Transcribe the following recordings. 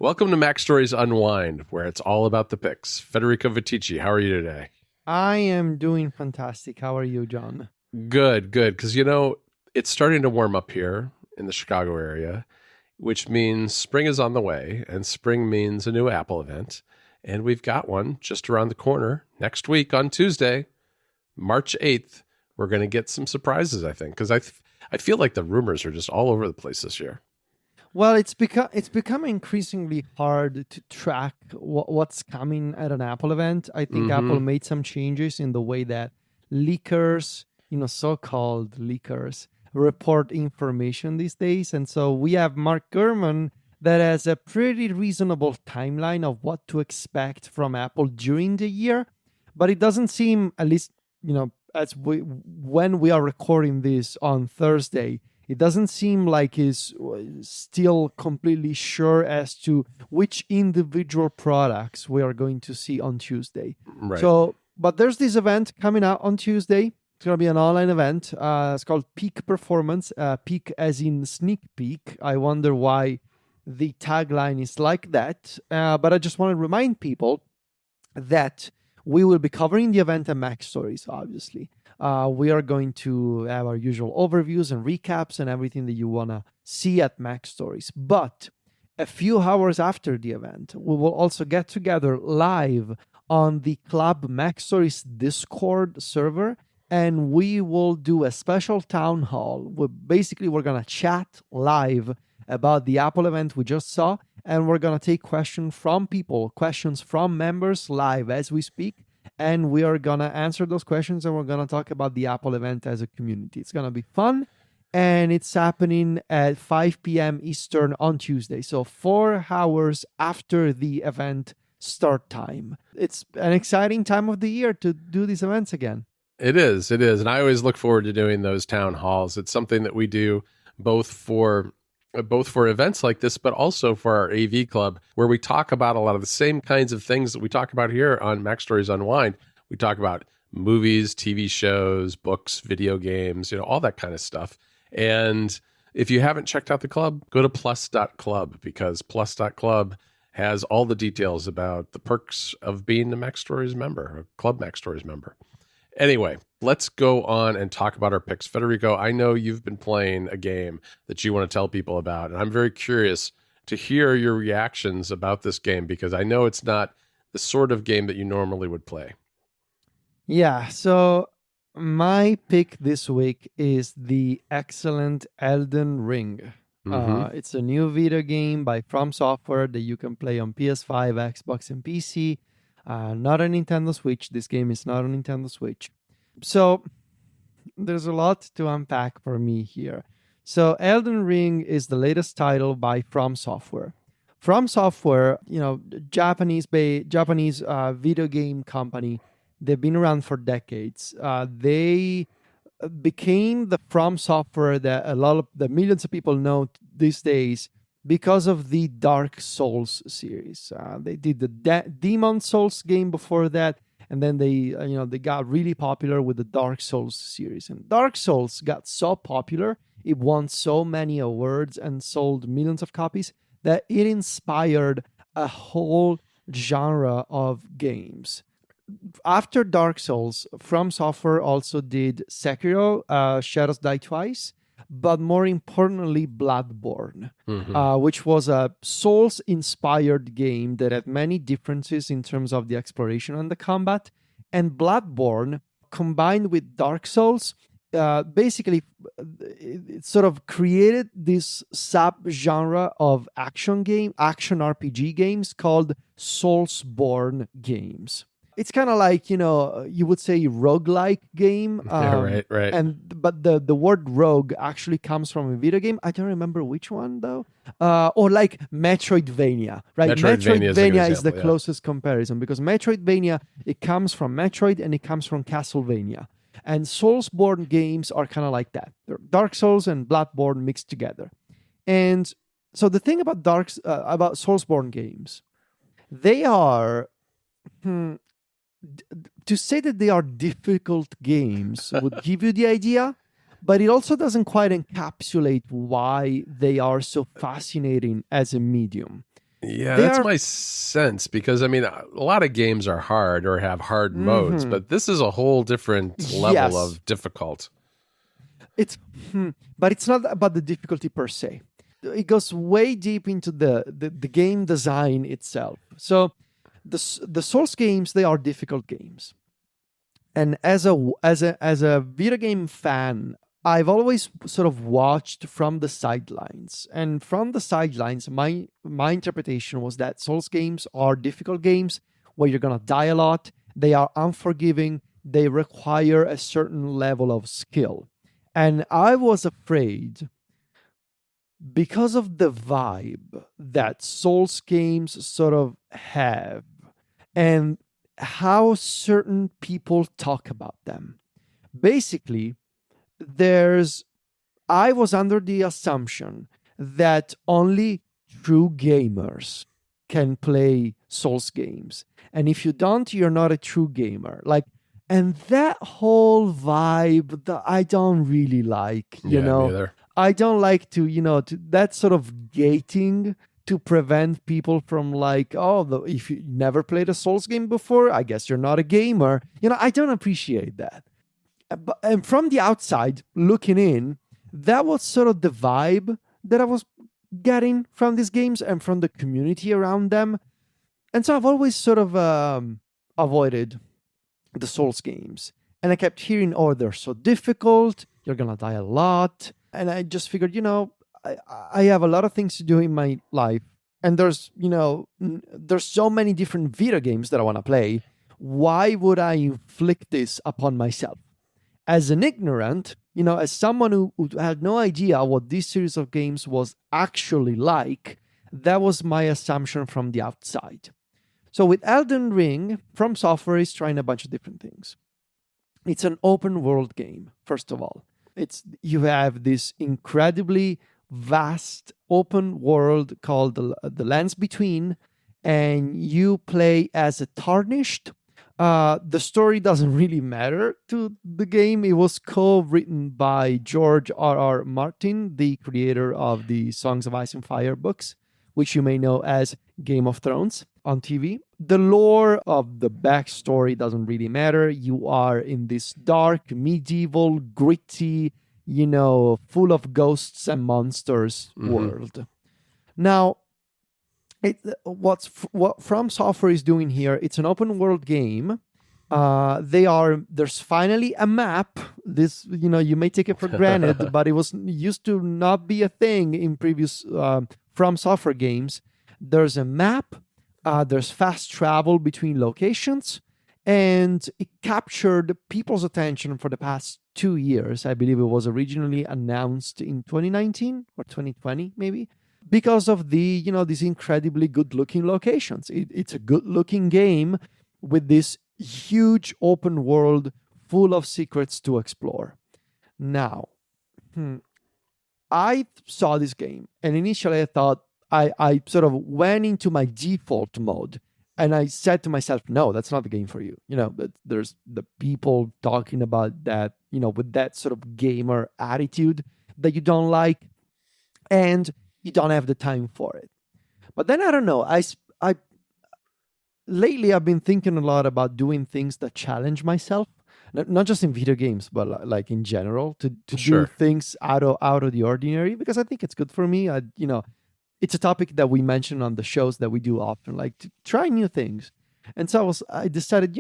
Welcome to Mac Stories Unwind, where it's all about the picks. Federico Vitici, how are you today? I am doing fantastic. How are you, John? Good. Because, it's starting to warm up here in the Chicago area, which means spring is on the way, and spring means a new Apple event. And we've got one just around the corner next week on Tuesday, March 8th. We're going to get some surprises, I think, because I feel like the rumors are just all over the place this year. Well, it's become increasingly hard to track what's coming at an Apple event. I think Apple made some changes in the way that leakers, so-called leakers, report information these days. And so we have Mark Gurman that has a pretty reasonable timeline of what to expect from Apple during the year. But it doesn't seem, at least, when we are recording this on Thursday, it doesn't seem like he's still completely sure as to which individual products we are going to see on Tuesday. Right. So, but there's this event coming out on Tuesday. It's going to be an online event. It's called Peak Performance. Peak as in sneak peek. I wonder why the tagline is like that. But I just want to remind people that we will be covering the event at Mac Stories, obviously. We are going to have our usual overviews and recaps and everything that you want to see at Mac Stories. But a few hours after the event, we will also get together live on the Club Mac Stories Discord server, and we will do a special town hall. We're going to chat live about the Apple event we just saw, and we're going to take questions from members live as we speak. And we are going to answer those questions, and we're going to talk about the Apple event as a community. It's going to be fun, and it's happening at 5 p.m. Eastern on Tuesday. So 4 hours after the event start time. It's an exciting time of the year to do these events again. It is. And I always look forward to doing those town halls. It's something that we do both for events like this, but also for our AV club, where we talk about a lot of the same kinds of things that we talk about here on Mac Stories Unwind. We talk about movies, TV shows, books, video games, all that kind of stuff. And if you haven't checked out the club, go to plus.club, because plus.club has all the details about the perks of being a Mac Stories member, a Club Mac Stories member. Anyway, let's go on and talk about our picks. Federico, I know you've been playing a game that you want to tell people about, and I'm very curious to hear your reactions about this game, because I know it's not the sort of game that you normally would play. Yeah, so my pick this week is the excellent Elden Ring. It's a new video game by From Software that you can play on PS5, Xbox, and PC. Not a Nintendo Switch. This game is not a Nintendo Switch. So there's a lot to unpack for me here. So Elden Ring is the latest title by From Software. From Software, Japanese video game company. They've been around for decades. They became the From Software that the millions of people know these days because of the Dark Souls series. They did the Demon Souls game before that, and then they got really popular with the Dark Souls series. And Dark Souls got so popular, it won so many awards and sold millions of copies, that it inspired a whole genre of games. After Dark Souls, From Software also did Sekiro, Shadows Die Twice, but more importantly, Bloodborne, which was a Souls-inspired game that had many differences in terms of the exploration and the combat. And Bloodborne, combined with Dark Souls, basically it sort of created this sub-genre of action RPG games called Soulsborne games. It's kind of like, you would say roguelike game. Yeah, right. But the word rogue actually comes from a video game. I don't remember which one, though. Or like Metroidvania, right? Metroidvania is the closest comparison, because Metroidvania, it comes from Metroid and it comes from Castlevania. And Soulsborne games are kind of like that. They're Dark Souls and Bloodborne mixed together. And so the thing about Soulsborne games, they are... to say that they are difficult games would give you the idea, but it also doesn't quite encapsulate why they are so fascinating as a medium. Yeah, They that's are. my sense because I mean, a lot of games are hard or have hard modes, Mhm. but this is a whole different level Yes, of difficult. it's but it's not about the difficulty per se. It goes way deep into the game design itself. So the Souls games, they are difficult games. And as a video game fan, I've always sort of watched from the sidelines. And from the sidelines, my interpretation was that Souls games are difficult games where you're gonna die a lot. They are unforgiving. They require a certain level of skill. And I was afraid, because of the vibe that Souls games sort of have and how certain people talk about them. Basically, there's I was under the assumption that only true gamers can play Souls games. And if you don't, you're not a true gamer. And that whole vibe that I don't really like, Yeah, me either. I don't like that sort of gating to prevent people from if you never played a Souls game before, I guess you're not a gamer. I don't appreciate that. And from the outside looking in, that was sort of the vibe that I was getting from these games and from the community around them. And so I've always sort of avoided the Souls games. And I kept hearing, oh, they're so difficult, you're gonna die a lot. And I just figured, I have a lot of things to do in my life. And there's so many different video games that I want to play. Why would I inflict this upon myself? As an ignorant, as someone who had no idea what this series of games was actually like, that was my assumption from the outside. So with Elden Ring, From Software is trying a bunch of different things. It's an open world game, first of all. You have this incredibly vast open world called the Lands Between, and you play as a tarnished. The story doesn't really matter to the game. It was co-written by George R.R. Martin, the creator of the Songs of Ice and Fire books, which you may know as Game of Thrones on TV. The lore of the backstory doesn't really matter. You are in this dark, medieval, gritty, full of ghosts and monsters world. Now, what From Software is doing here, it's an open world game. There's finally a map. This, you may take it for granted, but it was used to not be a thing in previous From Software games. There's a map. There's fast travel between locations, and it captured people's attention for the past 2 years. I believe it was originally announced in 2019 or 2020, maybe, because of these incredibly good-looking locations. It's a good-looking game with this huge open world full of secrets to explore. Now, I saw this game, and initially I thought, I sort of went into my default mode, and I said to myself, no, that's not the game for you. There's the people talking about that, with that sort of gamer attitude that you don't like, and you don't have the time for it. But then I don't know. I lately I've been thinking a lot about doing things that challenge myself, not just in video games, but like in general, to do things out of the ordinary, because I think it's good for me. It's a topic that we mention on the shows that we do often, like to try new things. And so I decided,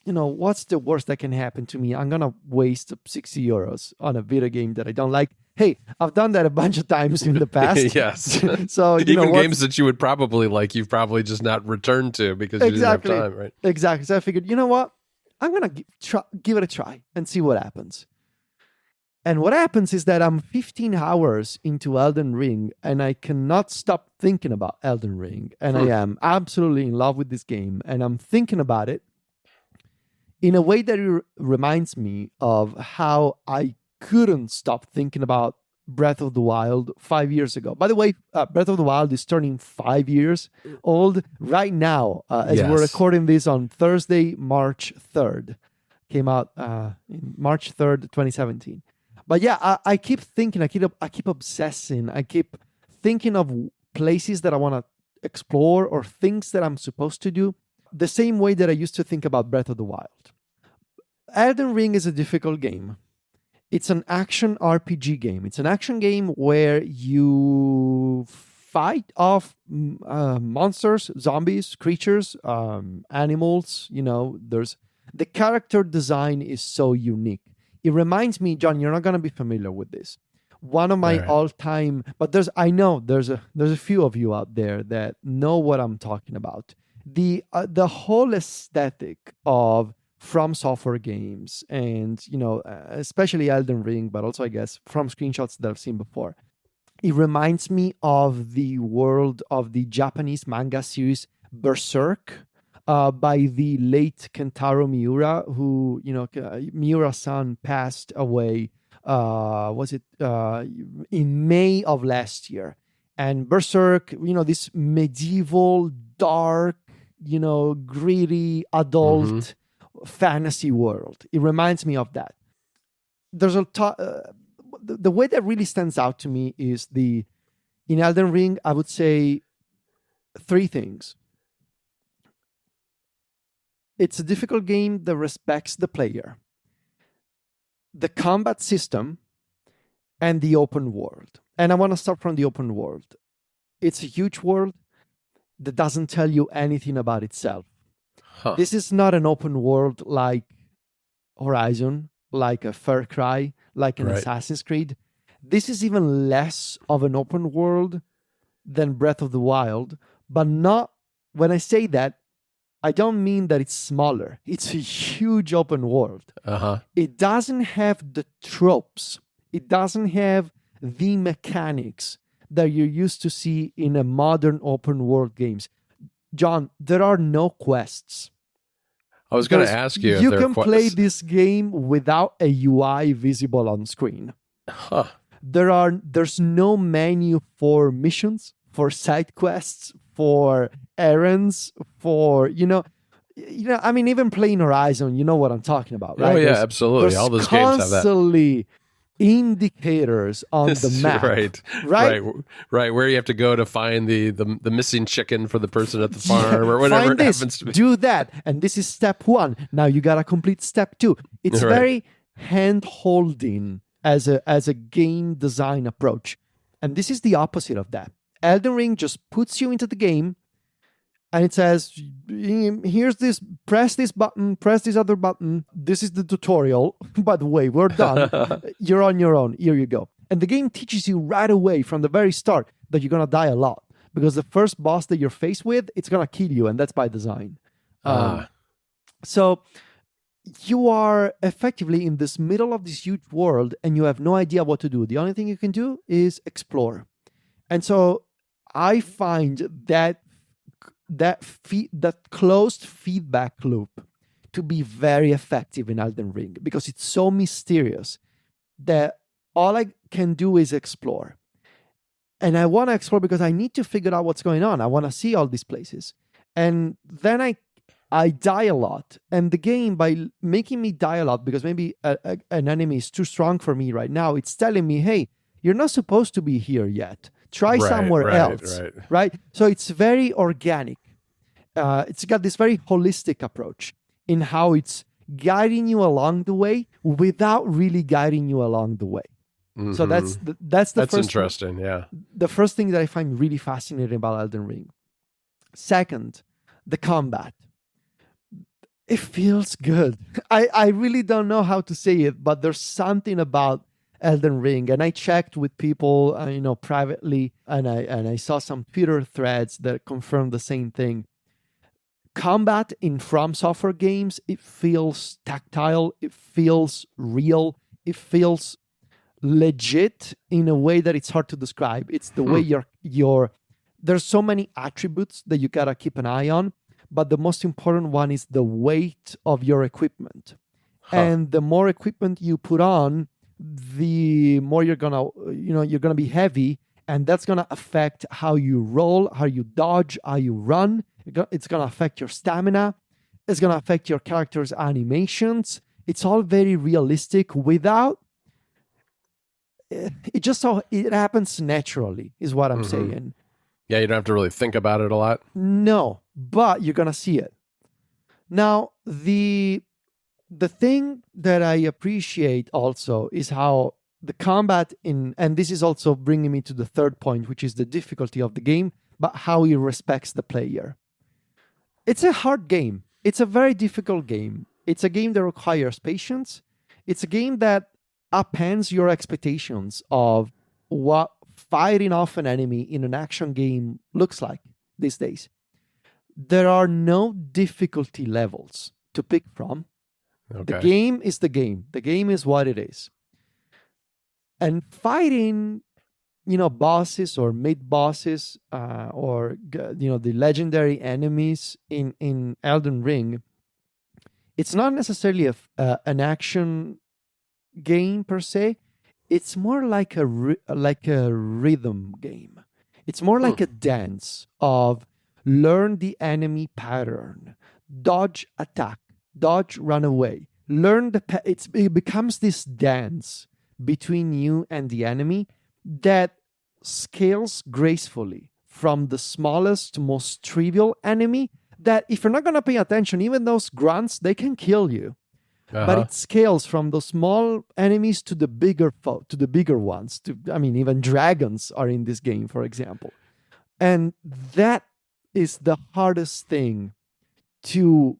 what's the worst that can happen to me? I'm gonna waste 60 euros on a video game that I don't like. Hey, I've done that a bunch of times in the past. Yes. So even games that you would probably like, you've probably just not returned to because you didn't have time, right? Exactly. So I figured, you know what? I'm gonna give it a try and see what happens. And what happens is that I'm 15 hours into Elden Ring, and I cannot stop thinking about Elden Ring. And I am absolutely in love with this game, and I'm thinking about it in a way that it reminds me of how I couldn't stop thinking about Breath of the Wild 5 years ago. By the way, Breath of the Wild is turning 5 years old right now, as we're recording this on Thursday, March 3rd. Came out in March 3rd, 2017. But yeah, I keep thinking, I keep obsessing, I keep thinking of places that I want to explore or things that I'm supposed to do, the same way that I used to think about Breath of the Wild. Elden Ring is a difficult game. It's an action RPG game. It's an action game where you fight off monsters, zombies, creatures, animals. There's the character design is so unique. It reminds me, John, you're not going to be familiar with this. One of my all-time, but there's a few of you out there that know what I'm talking about. The whole aesthetic of From Software games, and especially Elden Ring, but also I guess from screenshots that I've seen before, it reminds me of the world of the Japanese manga series Berserk, by the late Kentaro Miura, who Miura-san passed away. Was it in May of last year? And Berserk, this medieval, dark, gritty, adult fantasy world. It reminds me of that. There's the way that really stands out to me is in Elden Ring, I would say 3 things. It's a difficult game that respects the player, the combat system, and the open world. And I want to start from the open world. It's a huge world that doesn't tell you anything about itself. This is not an open world like Horizon, like a Far Cry, like an Assassin's Creed. This is even less of an open world than Breath of the Wild, but not, when I say that, I don't mean that it's smaller. It's a huge open world. It doesn't have the tropes. It doesn't have the mechanics that you're used to see in a modern open world games. John, there are no quests. I was going to ask you. You can play this game without a UI visible on screen. There's no menu for missions, for side quests, for errands, for I mean, even playing Horizon, you know what I'm talking about, right? Oh yeah, absolutely. All those games have that. Constantly indicators on the map, right, where you have to go to find the missing chicken for the person at the farm or whatever it happens to be. Do that, and this is step 1. Now you gotta complete step 2. It's very hand-holding as a game design approach, and this is the opposite of that. Elden Ring just puts you into the game, and it says, here's this, press this button, press this other button. This is the tutorial. By the way, we're done. You're on your own. Here you go. And the game teaches you right away from the very start that you're going to die a lot, because the first boss that you're faced with, it's going to kill you, and that's by design. So you are effectively in this middle of this huge world, and you have no idea what to do. The only thing you can do is explore. And so I find that closed feedback loop to be very effective in Elden Ring, because it's so mysterious that all I can do is explore. And I want to explore because I need to figure out what's going on. I want to see all these places. And then I die a lot. And the game, by making me die a lot, because maybe an enemy is too strong for me right now, it's telling me, hey, you're not supposed to be here yet. Try somewhere else. Right? So it's very organic. It's got this very holistic approach in how it's guiding you along the way without really guiding you along the way. So that's first, interesting. Yeah. The first thing that I find really fascinating about Elden Ring. Second, the combat. It feels good. I really don't know how to say it, but there's something about Elden Ring, and I checked with people, privately, and I saw some Twitter threads that confirmed the same thing. Combat in From Software games, it feels tactile, it feels real, it feels legit in a way that it's hard to describe. It's the way you're there's so many attributes that you gotta keep an eye on, but the most important one is the weight of your equipment. And the more equipment you put on, the more you're gonna be heavy, and that's gonna affect how you roll, how you dodge, how you run. It's gonna affect your stamina. It's gonna affect your character's animations. It's all very realistic without it. It happens naturally, is what I'm saying. Yeah, you don't have to really think about it a lot. No, but you're gonna see it. Now, the thing that I appreciate also is how the combat and this is also bringing me to the third point, which is the difficulty of the game, but how it respects the player. It's a hard game. It's a very difficult game. It's a game that requires patience. It's a game that upends your expectations of what fighting off an enemy in an action game looks like these days. There are no difficulty levels to pick from. Okay. The game is the game. The game is what it is. And fighting, bosses or mid bosses, or the legendary enemies in Elden Ring, it's not necessarily an action game per se. It's more like a rhythm game. It's more like a dance of learn the enemy pattern, dodge, attack, dodge, run away. Learn it becomes this dance between you and the enemy that scales gracefully from the smallest, most trivial enemy that if you're not going to pay attention, even those grunts, they can kill you. But it scales from those small enemies to the bigger ones. Even dragons are in this game, for example. And that is the hardest thing to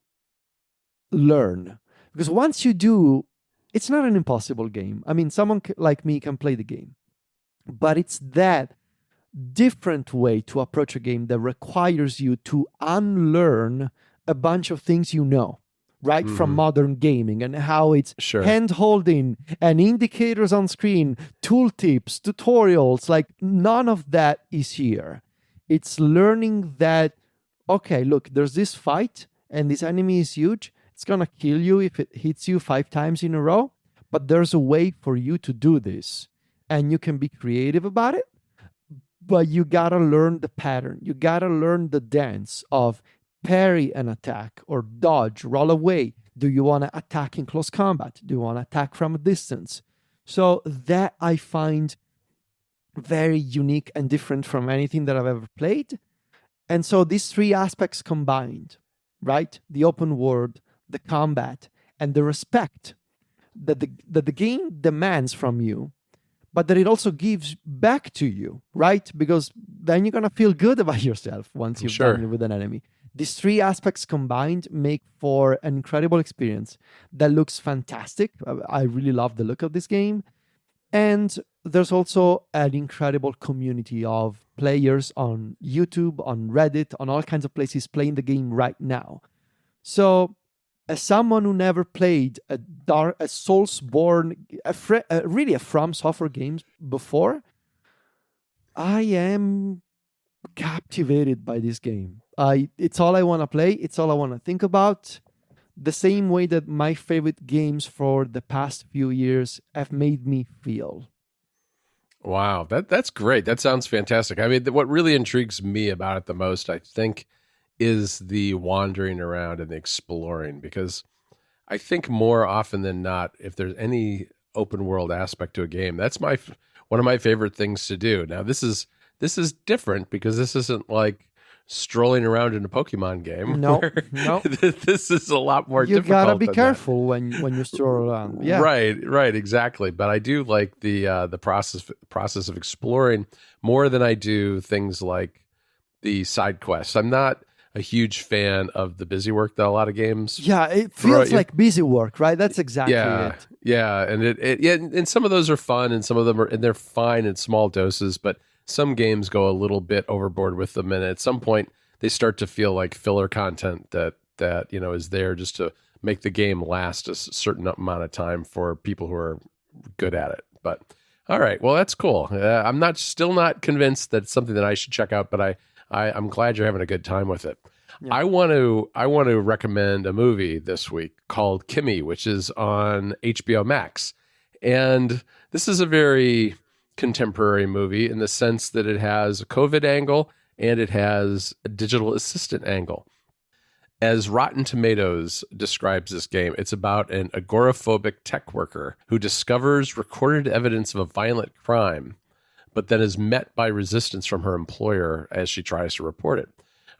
learn. Because once you do, it's not an impossible game. Someone like me can play the game. But it's that different way to approach a game that requires you to unlearn a bunch of things right from modern gaming, and how it's hand-holding and indicators on screen, tooltips, tutorials, like none of that is here. It's learning that, okay, look, there's this fight and this enemy is huge. It's going to kill you if it hits you 5 times in a row, but there's a way for you to do this, and you can be creative about it, but you got to learn the pattern. You got to learn the dance of parry an attack or dodge, roll away. Do you want to attack in close combat? Do you want to attack from a distance? So that I find very unique and different from anything that I've ever played. And so these 3 aspects combined, right? The open world, the combat, and the respect that the game demands from you, but that it also gives back to you, right? Because then you're going to feel good about yourself once you've done it with an enemy. These 3 aspects combined make for an incredible experience that looks fantastic. I really love the look of this game. And there's also an incredible community of players on YouTube, on Reddit, on all kinds of places playing the game right now. So as someone who never played a Soulsborne, really a From Software game before, I am captivated by this game. It's all I want to play. It's all I want to think about. The same way that my favorite games for the past few years have made me feel. Wow, that's great. That sounds fantastic. What really intrigues me about it the most, I think, is the wandering around and the exploring, because I think more often than not, if there's any open world aspect to a game, that's one of my favorite things to do. Now, this is different because this isn't like strolling around in a Pokemon game. No. This is a lot more difficult. You gotta be careful when you stroll around. Yeah. Right, exactly. But I do like the process of exploring more than I do things like the side quests. I'm not a huge fan of the busy work that a lot of games. Yeah, it feels like busy work, right? That's exactly it. Yeah, and and some of those are fun, and some of them they're fine in small doses, but some games go a little bit overboard with them, and at some point they start to feel like filler content that is there just to make the game last a certain amount of time for people who are good at it. But all right, well, that's cool. I'm still not convinced that it's something that I should check out, but I'm glad you're having a good time with it. Yeah. I want to recommend a movie this week called Kimi, which is on HBO Max, and this is a very contemporary movie in the sense that it has a COVID angle and it has a digital assistant angle. As Rotten Tomatoes describes this game, it's about an agoraphobic tech worker who discovers recorded evidence of a violent crime, but then is met by resistance from her employer as she tries to report it.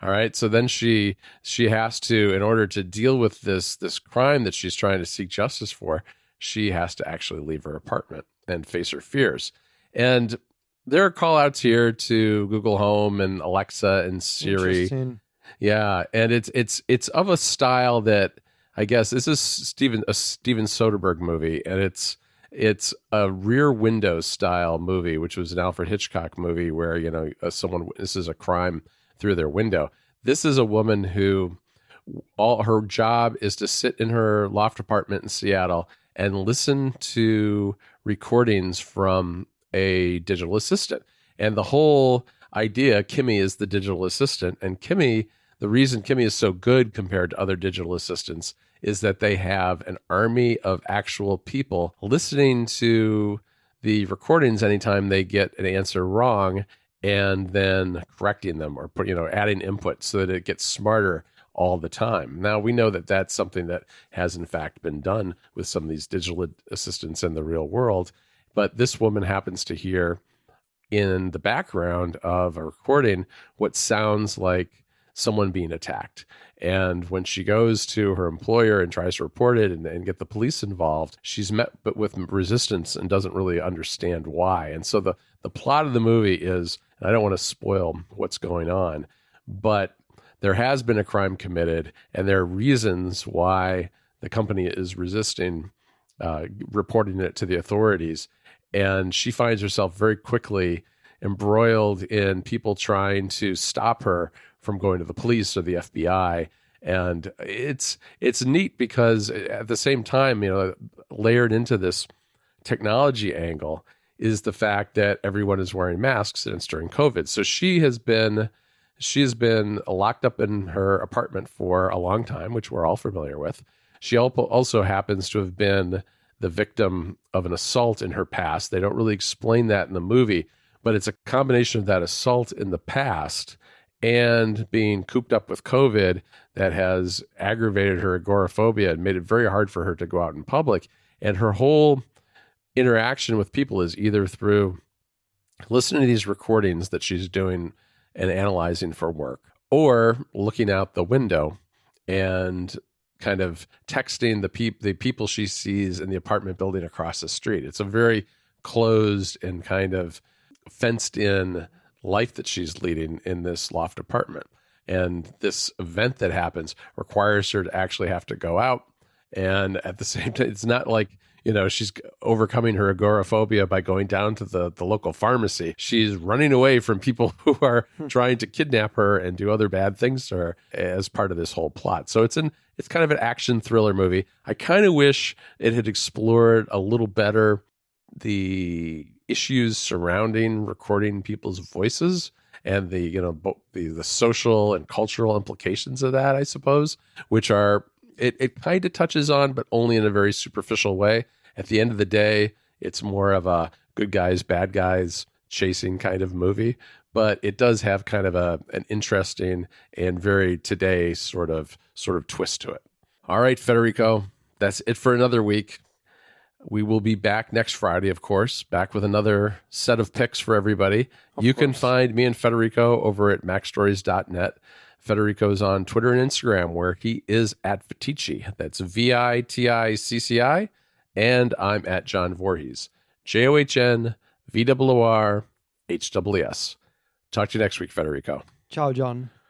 All right. So then she has to, in order to deal with this crime that she's trying to seek justice for, she has to actually leave her apartment and face her fears. And there are call outs here to Google Home and Alexa and Siri. Yeah. And it's of a style that, I guess, this is a Steven Soderbergh movie, and it's a Rear Window style movie, which was an Alfred Hitchcock movie where, someone witnesses a crime through their window. This is a woman who all her job is to sit in her loft apartment in Seattle and listen to recordings from a digital assistant. And the whole idea, Kimi is the digital assistant, and Kimi, the reason Kimi is so good compared to other digital assistants is that they have an army of actual people listening to the recordings anytime they get an answer wrong, and then correcting them or adding input so that it gets smarter all the time. Now, we know that that's something that has in fact been done with some of these digital assistants in the real world. But this woman happens to hear in the background of a recording what sounds like someone being attacked. And when she goes to her employer and tries to report it and get the police involved, she's met with resistance and doesn't really understand why. And so the plot of the movie is, and I don't want to spoil what's going on, but there has been a crime committed, and there are reasons why the company is resisting reporting it to the authorities. And she finds herself very quickly embroiled in people trying to stop her from going to the police or the FBI. And it's neat because at the same time, layered into this technology angle is the fact that everyone is wearing masks and it's during COVID. So she has been locked up in her apartment for a long time, which we're all familiar with. She also happens to have been the victim of an assault in her past. They don't really explain that in the movie, but it's a combination of that assault in the past and being cooped up with COVID that has aggravated her agoraphobia and made it very hard for her to go out in public. And her whole interaction with people is either through listening to these recordings that she's doing and analyzing for work, or looking out the window and kind of texting the people she sees in the apartment building across the street. It's a very closed and kind of fenced in life that she's leading in this loft apartment. And this event that happens requires her to actually have to go out. And at the same time, it's not like, she's overcoming her agoraphobia by going down to the local pharmacy. She's running away from people who are trying to kidnap her and do other bad things to her as part of this whole plot. So it's kind of an action thriller movie. I kind of wish it had explored a little better the issues surrounding recording people's voices and the social and cultural implications of that, I suppose, which are it kind of touches on, but only in a very superficial way. At the end of the day, it's more of a good guys, bad guys chasing kind of movie, but it does have kind of an interesting and very today sort of twist to it. All right, Federico, that's it for another week. We will be back next Friday, of course, back with another set of picks for everybody. You can find me and Federico over at macstories.net. Federico's on Twitter and Instagram, where he is at Viticci. That's VITICCI. And I'm at John Voorhees. JOHNVOORHSS. Talk to you next week, Federico. Ciao, John.